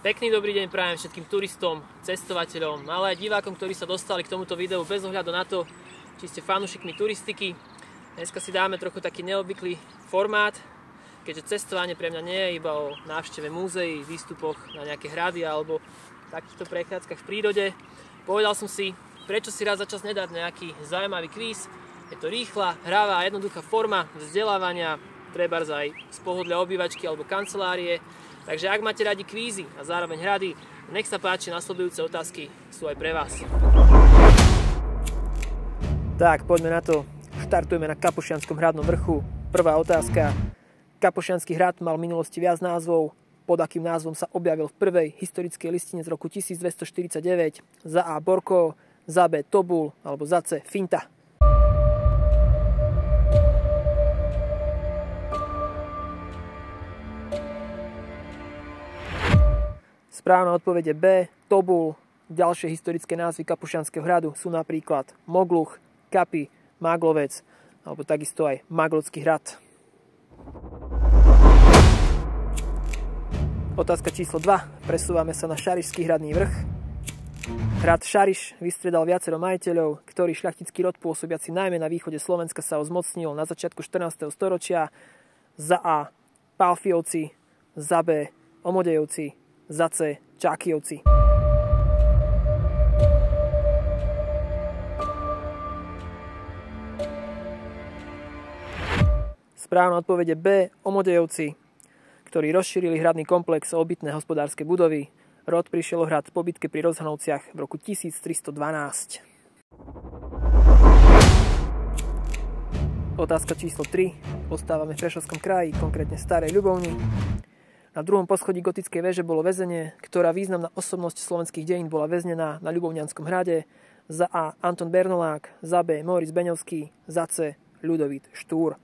Pekný dobrý deň prajem všetkým turistom, cestovateľom, ale aj divákom, ktorí sa dostali k tomuto videu bez ohľadu na to, či ste fanúšikmi turistiky. Dneska si dáme trochu taký neobvyklý formát, keďže cestovanie pre mňa nie je iba o návšteve múzeí, výstupoch na nejaké hrady alebo takýchto prechádzkach v prírode. Povedal som si, prečo si raz za čas nedať nejaký zaujímavý kvíz. Je to rýchla, hravá a jednoduchá forma vzdelávania, trebárs aj z pohodlia obývačky alebo kancelárie. Takže ak máte radi kvízy a zároveň hrady, nech sa páči, nasledujúce otázky sú aj pre vás. Tak, poďme na to. Štartujeme na Kapošianskom hradnom vrchu. Prvá otázka. Kapošiansky hrad mal v minulosti viac názvov. Pod akým názvom sa objavil v prvej historickej listine z roku 1249? Za A. Borko, za B. Tobul alebo za C. Finta. Správna odpoveď je B. Tobul. Ďalšie historické názvy Kapošianskeho hradu sú napríklad Mogluch, Kapi, Maglovec alebo takisto aj Maglocký hrad. Otázka číslo 2. Presúvame sa na Šarišský hradný vrch. Hrad Šariš vystriedal viacero majiteľov, ktorý šľachtický rod pôsobiaci najmä na východe Slovenska sa zmocnil na začiatku 14. storočia. Za A. Pálfiovci, za B. Omodejovci, za C. Čákyovci. Správna odpoveď je B. Omodejovci, ktorí rozšírili hradný komplex o obytné hospodárske budovy. Rod prišiel o hrad po bitke pri Rozhanovciach v roku 1312. Otázka číslo 3. Ostávame v Prešovskom kraji, konkrétne Starej Ľubovni. Na druhom poschodí gotickej väže bolo väzenie, ktorá významná osobnosť slovenských dejín bola väznená na Ľubovňanskom hrade. Za A. Anton Bernolák, za B. Móricz Beňovský, za C. Ľudovít Štúr.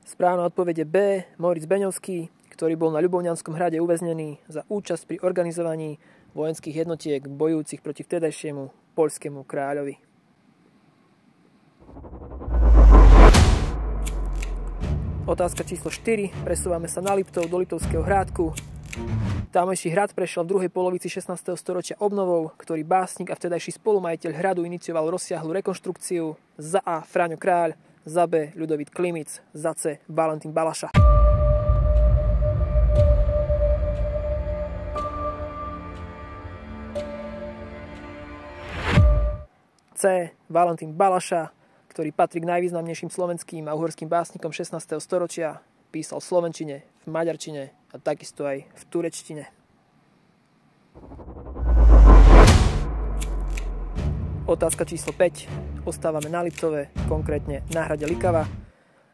Správna odpoveď je B. Móricz Beňovský, ktorý bol na Ľubovňanskom hrade uväznený za účasť pri organizovaní vojenských jednotiek bojujúcich proti vtedajšiemu poľskému kráľovi. Otázka číslo 4. Presúvame sa na Liptov do Liptovského hrádku. Tamojší hrad prešiel v druhej polovici 16. storočia obnovou, ktorý básnik a vtedajší spolumajiteľ hradu inicioval rozsiahlu rekonštrukciu. Za A. Fráňo Kráľ, za B. Ľudovít Klimic, za C. Valentín Balaša. C. Valentín Balaša, ktorý patrí k najvýznamnejším slovenským a uhorským básnikom 16. storočia, písal v slovenčine, v maďarčine a takisto aj v turečtine. Otázka číslo 5. Ostávame na Liptove, konkrétne na hrade Likava.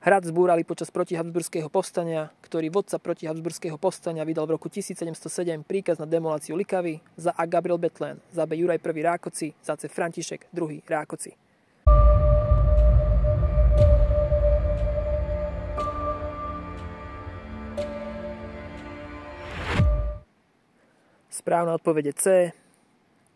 Hrad zbúrali počas protihabsburského povstania, ktorý vodca protihabsburského povstania vydal v roku 1707 príkaz na demoláciu Likavy. Za A. Gabriel Bethlen, za B. Juraj I. Rákoci, za C. František II. Rákoci. Správna odpoveď je C.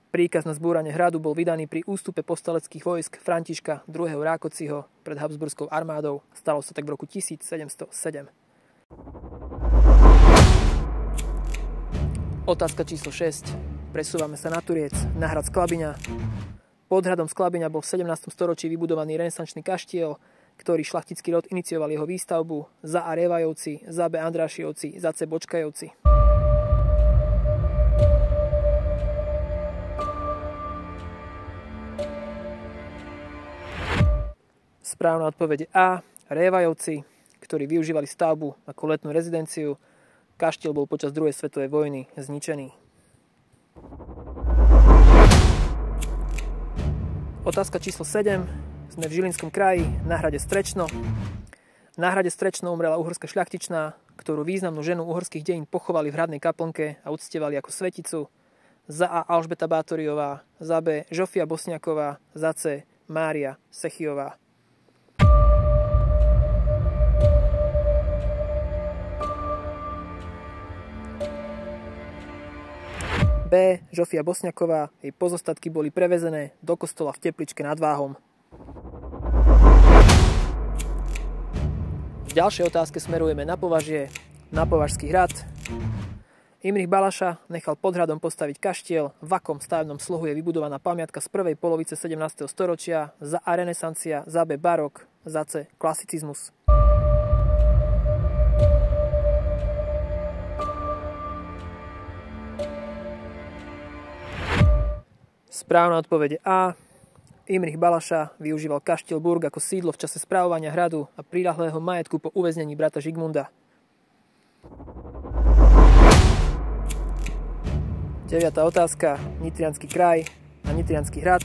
Príkaz na zbúranie hradu bol vydaný pri ústupe povstaleckých vojsk Františka II. Rákociho pred habsburskou armádou. Stalo sa tak v roku 1707. Otázka číslo 6. Presúvame sa na Turiec, na hrad Sklabyňa. Pod hradom Sklabyňa bol v 17. storočí vybudovaný renesančný kaštiel, ktorý šlachtický rod inicioval jeho výstavbu. Za A. Revajovci, za B. Andrášijovci, za C. Bočkajovci. Správna odpoveď je A. Révajovci, ktorí využívali stavbu ako letnú rezidenciu. Kaštiel bol počas druhej svetovej vojny zničený. Otázka číslo 7. Sme v Žilinskom kraji, na hrade Strečno. Na hrade Strečno umrela uhorská šľachtičná, ktorú významnú ženu uhorských dejín pochovali v hradnej kaplnke a uctievali ako sveticu. Za A. Alžbeta Bátoriová, za B. Žofia Bosniaková, za C. Mária Sechyová. B. Žofia Bosniaková, jej pozostatky boli prevezené do kostola v Tepličke nad Váhom. V ďalšej otázke smerujeme na Považie, na Považský hrad. Imrich Balaša nechal pod hradom postaviť kaštiel, v akom stavebnom slohu je vybudovaná pamiatka z prvej polovice 17. storočia, za A renesancia, za B barok, za C klasicizmus. Správna odpoveď A. Imrich Balaša využíval kaštiel Burg ako sídlo v čase správovania hradu a priľahlého majetku po uväznení brata Žigmunda. 9. otázka. Nitriansky kraj a Nitriansky hrad.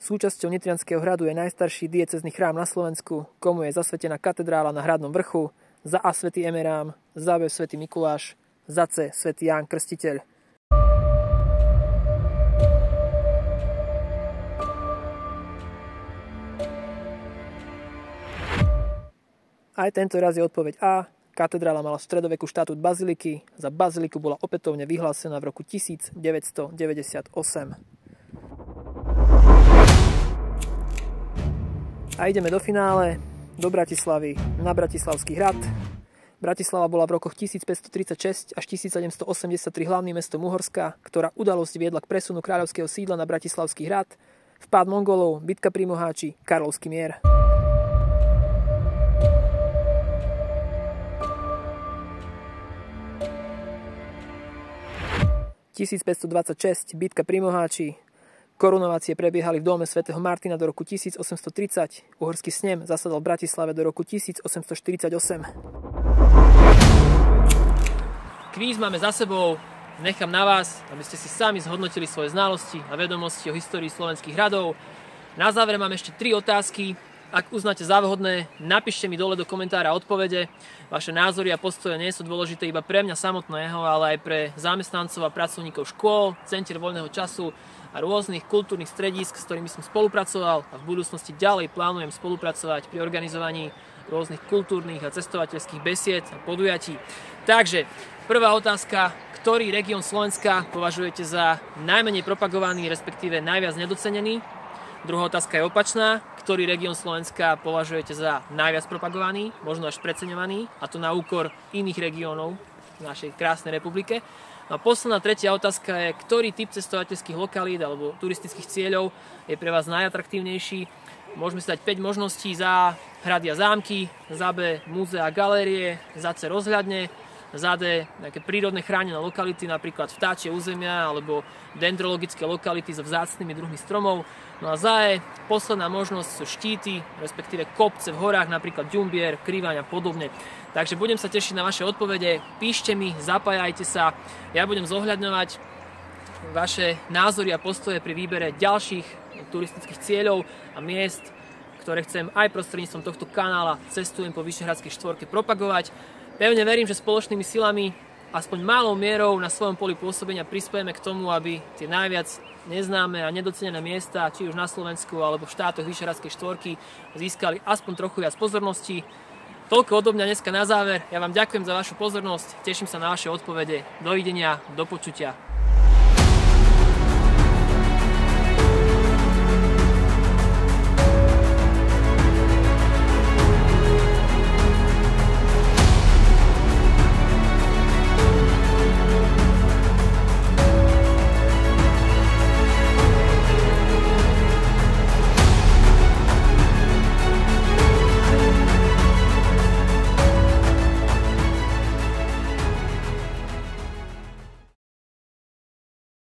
Súčasťou Nitrianskeho hradu je najstarší diecézny chrám na Slovensku, komu je zasvetená katedrála na hradnom vrchu, za A svätý Emerám, za B svätý Mikuláš, za C svätý Ján Krstiteľ. Aj tento raz je odpoveď A. Katedrála mala v stredoveku štatút baziliky, za baziliku bola opätovne vyhlásená v roku 1998. A ideme do finále, do Bratislavy, na Bratislavský hrad. Bratislava bola v rokoch 1536 až 1783 hlavným mestom Uhorska, ktorá udalosť viedla k presunu kráľovského sídla na Bratislavský hrad, vpád Mongolov, bitka pri Moháči, Karlovský mier. 1526, bitka pri Moháči. Korunovácie prebiehali v dome svätého Martina do roku 1830. Uhorský snem zasadal v Bratislave do roku 1848. Kvíz máme za sebou. Nechám na vás, aby ste si sami zhodnotili svoje znalosti a vedomosti o histórii slovenských hradov. Na záver mám ešte 3 otázky. Ak uznáte za vhodné, napíšte mi dole do komentára odpovede. Vaše názory a postoje nie sú dôležité iba pre mňa samotného, ale aj pre zamestnancov a pracovníkov škôl, centier voľného času a rôznych kultúrnych stredísk, s ktorými som spolupracoval a v budúcnosti ďalej plánujem spolupracovať pri organizovaní rôznych kultúrnych a cestovateľských besied a podujatí. Takže, prvá otázka. Ktorý región Slovenska považujete za najmenej propagovaný, respektíve najviac nedocenený? Druhá otázka je opačná. Ktorý región Slovenska považujete za najviac propagovaný, možno až preceňovaný, a to na úkor iných regiónov v našej krásnej republike? No a posledná, tretia otázka je, ktorý typ cestovateľských lokalít alebo turistických cieľov je pre vás najatraktívnejší? Môžeme si dať 5 možností: za hrady a zámky, za B múzea a galérie, za C rozhľadne, za D nejaké prírodné chránené lokality, napríklad vtáčie územia alebo dendrologické lokality so vzácnymi druhmi stromov. No a za E, posledná možnosť sú štíty, respektíve kopce v horách, napríklad Ďumbier, Kriváň a podobne. Takže budem sa tešiť na vaše odpovede, píšte mi, zapájajte sa, ja budem zohľadňovať vaše názory a postoje pri výbere ďalších turistických cieľov a miest, ktoré chcem aj prostredníctvom tohto kanála Cestujem po Vyšehradskej štvorke propagovať. Pevne verím, že spoločnými silami, aspoň malou mierou na svojom poli pôsobenia prispiejeme k tomu, aby tie najviac neznáme a nedocenené miesta, či už na Slovensku alebo v štátoch Vyšehradskej štvorky, získali aspoň trochu viac pozornosti. Toľko odo mňa dneska na záver. Ja vám ďakujem za vašu pozornosť, teším sa na vaše odpovede. Dovidenia, do počutia.